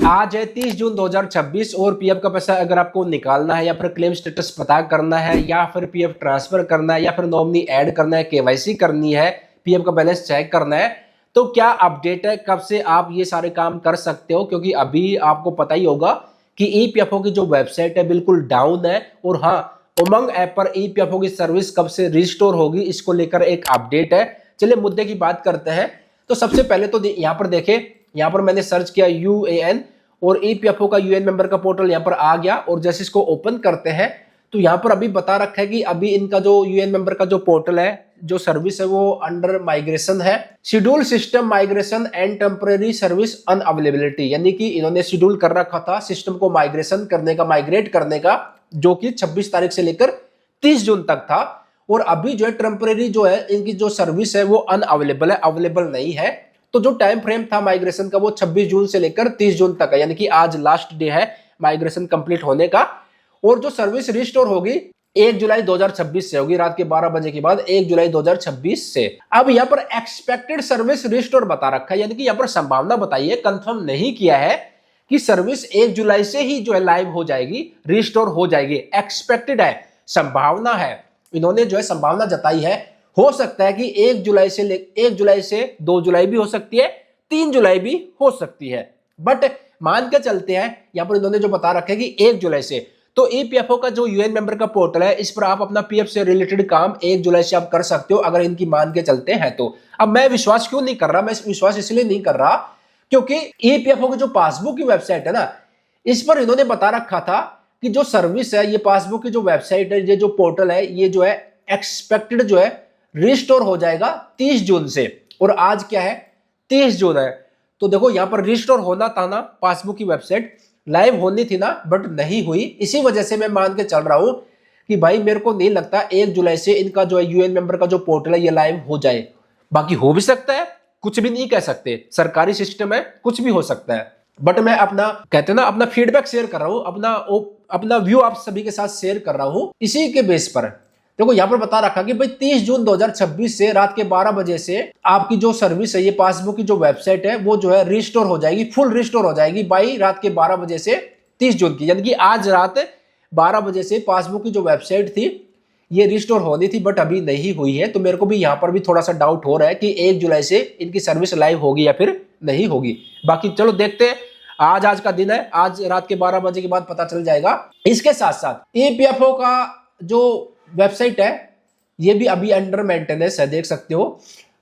आज है 30 जून 2026 और पीएफ का पैसा अगर आपको निकालना है या फिर क्लेम स्टेटस पता करना है या फिर पीएफ ट्रांसफर करना है या फिर नॉमिनी ऐड करना है, केवाईसी करनी है, पीएफ का बैलेंस चेक करना है, तो क्या अपडेट है, कब से आप ये सारे काम कर सकते हो? क्योंकि अभी आपको पता ही होगा कि ईपीएफओ की जो वेबसाइट है बिल्कुल डाउन है। और हाँ, उमंग ऐप पर ईपीएफओ की सर्विस कब से रिस्टोर होगी, इसको लेकर एक अपडेट है। चलिए मुद्दे की बात करते हैं। तो सबसे पहले तो यहाँ पर देखें, यहाँ पर मैंने सर्च किया यूएएन और ईपीएफओ का यूएन मेंबर का पोर्टल यहाँ पर आ गया। और जैसे इसको ओपन करते हैं तो यहाँ पर अभी बता रखा है कि अभी इनका जो यूएन मेंबर का जो पोर्टल है, जो सर्विस है, वो अंडर माइग्रेशन है। Schedule system migration and temporary service unavailability, यानी कि इन्होंने शेड्यूल कर रखा था सिस्टम को माइग्रेशन करने का, माइग्रेट करने का, जो कि 26 तारीख से लेकर 30 जून तक था। और अभी जो है टेम्परेरी जो है इनकी जो सर्विस है वो अनअवेलेबल है, अवेलेबल नहीं है। तो जो टाइम फ्रेम था माइग्रेशन का वो 26 जून से लेकर 30 जून तक है, यानी कि आज लास्ट डे है माइग्रेशन कंप्लीट होने का। और जो सर्विस रिस्टोर होगी 1 जुलाई 2026 से होगी, रात के 12 बजे के बाद 1 जुलाई 2026 से। अब यहाँ पर एक्सपेक्टेड सर्विस रिस्टोर बता रखा है, यानी कि यहाँ पर संभावना बताइए, कंफर्म नहीं किया है कि सर्विस 1 जुलाई से ही जो है लाइव हो जाएगी, रिस्टोर हो जाएगी। एक्सपेक्टेड है, संभावना है, इन्होंने जो है संभावना जताई है। हो सकता है कि 1 जुलाई से 2 जुलाई भी हो सकती है, 3 जुलाई भी हो सकती है, बट मान के चलते हैं यहां पर इन्होंने जो बता रखा है कि 1 जुलाई से। तो ईपीएफओ का जो यूएन मेंबर का पोर्टल है, इस पर आप अपना पीएफ से रिलेटेड काम 1 जुलाई से आप कर सकते हो, अगर इनकी मान के चलते हैं तो। अब मैं विश्वास क्यों नहीं कर रहा? मैं विश्वास इसलिए नहीं कर रहा क्योंकि ईपीएफओ की जो पासबुक की वेबसाइट है ना, इस पर इन्होंने बता रखा था कि जो सर्विस है, ये पासबुक की जो वेबसाइट है, ये जो पोर्टल है, ये जो है एक्सपेक्टेड जो है रिस्टोर हो जाएगा 30 जून से। और आज क्या है? 30 जून है। तो देखो यहाँ पर रिस्टोर होना था ना, पासबुक की वेबसाइट लाइव होनी थी ना, बट नहीं हुई। इसी वजह से मैं मान के चल रहा हूं कि भाई मेरे को नहीं लगता 1 जुलाई से इनका जो है यूएन मेंबर का जो पोर्टल है ये लाइव हो जाए। बाकी हो भी सकता है, कुछ भी नहीं कह सकते, सरकारी सिस्टम है, कुछ भी हो सकता है। बट मैं अपना, कहते हैं ना, अपना फीडबैक शेयर कर रहा हूं, अपना व्यू आप सभी के साथ शेयर कर रहा हूं इसी के बेस पर। देखो यहाँ पर बता रखा कि भाई 30 जून 2026 से रात के 12 बजे से आपकी जो सर्विस है, ये पासबुक की जो वेबसाइट है, वो जो है रिस्टोर हो जाएगी, फुल रिस्टोर हो जाएगी बाई रात के 12 बजे से 30 जून की। यानी कि आज रात 12 बजे से पासबुक की जो वेबसाइट थी ये रिस्टोर होनी थी, बट अभी नहीं हुई है। तो मेरे को भी यहाँ पर भी थोड़ा सा डाउट हो रहा है कि 1 जुलाई से इनकी सर्विस लाइव होगी या फिर नहीं होगी। बाकी चलो देखते हैं, आज का दिन है, आज रात के 12 बजे के बाद पता चल जाएगा। इसके साथ साथ ईपीएफओ का जो वेबसाइट है ये भी अभी अंडर मेंटेनेंस है, देख सकते हो।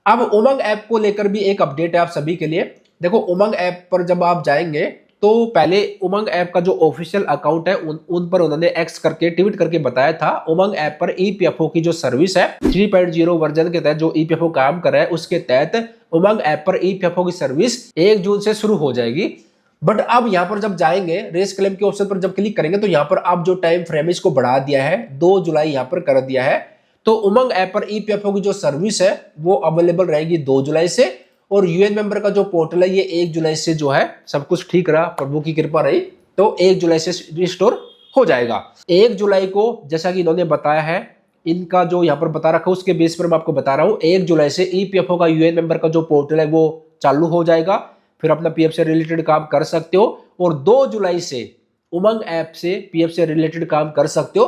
अब उमंग ऐप को लेकर भी एक अपडेट है आप सभी के लिए। देखो उमंग ऐप पर जब आप जाएंगे तो पहले उमंग ऐप का जो ऑफिशियल अकाउंट है उन पर उन्होंने एक्स करके ट्वीट करके बताया था, उमंग ऐप पर ईपीएफओ की जो सर्विस है 3.0 वर्जन के तहत जो ईपीएफओ काम कर रहा है, उसके तहत उमंग ऐप पर ईपीएफओ की सर्विस 1 जून से शुरू हो जाएगी। बट अब यहां पर जब जाएंगे, रेस क्लेम के ऑप्शन पर जब क्लिक करेंगे तो यहां पर आप जो टाइम फ्रेम इसको बढ़ा दिया है, 2 जुलाई यहां पर कर दिया है। तो उमंग ऐप पर ईपीएफओ की जो सर्विस है वो अवेलेबल रहेगी 2 जुलाई से। और यूएन मेंबर का जो पोर्टल है ये 1 जुलाई से जो है, सब कुछ ठीक रहा, प्रभु की कृपा रही, तो 1 जुलाई से रिस्टोर हो जाएगा। 1 जुलाई को जैसा कि इन्होंने बताया है, इनका जो यहाँ पर बता रखा है उसके बेस पर मैं आपको बता रहा हूँ, 1 जुलाई से ईपीएफओ का यूएन मेंबर का जो पोर्टल है वो चालू हो जाएगा, फिर अपना पीएफ से रिलेटेड काम कर सकते हो। और 2 जुलाई से उमंग ऐप से पीएफ से रिलेटेड काम कर सकते हो।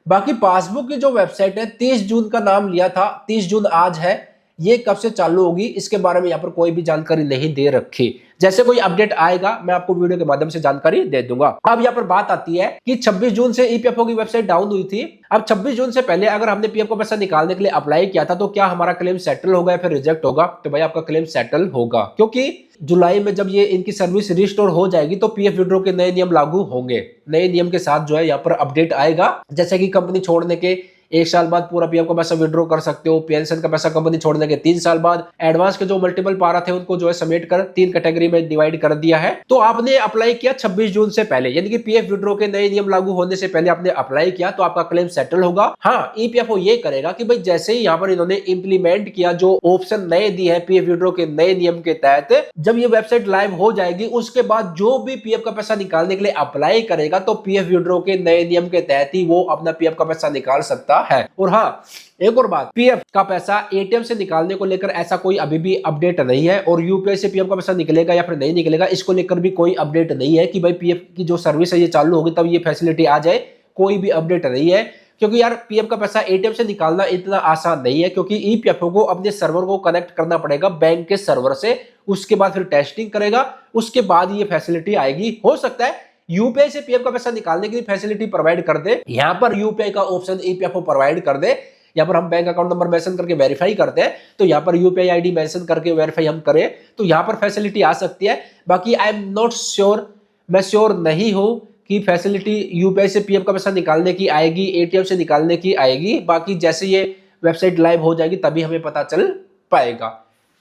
बाकी पासबुक की जो वेबसाइट है 30 जून का नाम लिया था, 30 जून आज है, ये कब से चालू होगी इसके बारे में यहाँ पर कोई भी जानकारी नहीं दे रखी। जैसे कोई अपडेट आएगा मैं आपको वीडियो के माध्यम से जानकारी दे दूंगा। अब यहाँ पर बात आती है कि 26 जून से ईपीएफओ की वेबसाइट डाउन हुई थी। अब 26 जून से पहले अगर हमने पीएफ को पैसा निकालने के लिए अप्लाई किया था तो क्या हमारा क्लेम सेटल होगा या फिर रिजेक्ट होगा? तो भाई आपका क्लेम सेटल होगा, क्योंकि जुलाई में जब ये इनकी सर्विस रिस्टोर हो जाएगी तो पीएफ विड्रॉ के नए नियम लागू होंगे। नए नियम के साथ जो है यहाँ पर अपडेट आएगा, जैसे कि कंपनी छोड़ने के 1 साल बाद पूरा पीएफ का पैसा विड्रॉ कर सकते हो, पेंशन का पैसा कंपनी छोड़ने के 3 साल बाद, एडवांस के जो मल्टीपल पारा थे उनको जो है समेट कर 3 कैटेगरी में डिवाइड कर दिया है। तो आपने अप्लाई किया 26 जून से पहले, यानी कि पीएफ विड्रॉ के नए नियम लागू होने से पहले आपने अप्लाई किया तो आपका क्लेम सेटल होगा। हाँ, ईपीएफओ ये करेगा कि भाई जैसे ही यहाँ पर इन्होंने इंप्लीमेंट किया, जो ऑप्शन नए दिए हैं पीएफ विड्रॉ के नए नियम के तहत, जब ये वेबसाइट लाइव हो जाएगी उसके बाद जो भी पीएफ का पैसा निकालने के लिए अप्लाई करेगा तो पीएफ विड्रॉ के नए नियम के तहत ही वो अपना पीएफ का पैसा निकाल सकता सकता है। और हाँ, एक और बात, पीएफ का पैसा एटीएम से निकालने को लेकर ऐसा कोई अभी भी अपडेट नहीं है, और यूपीआई से पीएफ का पैसा निकलेगा या फिर नहीं निकलेगा इसको लेकर भी कोई अपडेट नहीं है कि भाई पीएफ की जो सर्विस है ये चालू होगी तब ये फैसिलिटी आ जाए, कोई भी अपडेट नहीं है। क्योंकि यार पीएफ का पैसा एटीएम से निकालना इतना आसान नहीं है, क्योंकि ईपीएफओ को अपने सर्वर को कनेक्ट करना पड़ेगा बैंक के सर्वर से, उसके बाद फिर टेस्टिंग करेगा, उसके बाद ये फैसिलिटी आएगी। हो सकता है यूपीआई से पीएफ का पैसा निकालने की फैसिलिटी प्रोवाइड कर दे, यहां पर यूपीआई का ऑप्शन ईपीएफओ प्रोवाइड कर दे, यहाँ पर हम बैंक अकाउंट नंबर मेंशन करके वेरीफाई करते हैं, तो यहाँ पर यूपीआई आईडी मेंशन करके वेरीफाई हम करें तो यहाँ पर फैसिलिटी आ सकती है। बाकी आई एम नॉट श्योर, मैं श्योर नहीं हूं कि फैसिलिटी यूपीआई से पीएफ का पैसा निकालने की आएगी, एटीएम से निकालने की आएगी। बाकी जैसे ये वेबसाइट लाइव हो जाएगी तभी हमें पता चल पाएगा।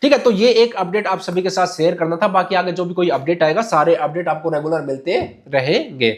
ठीक है, तो ये एक अपडेट आप सभी के साथ शेयर करना था। बाकी आगे जो भी कोई अपडेट आएगा, सारे अपडेट आपको रेगुलर मिलते रहेंगे।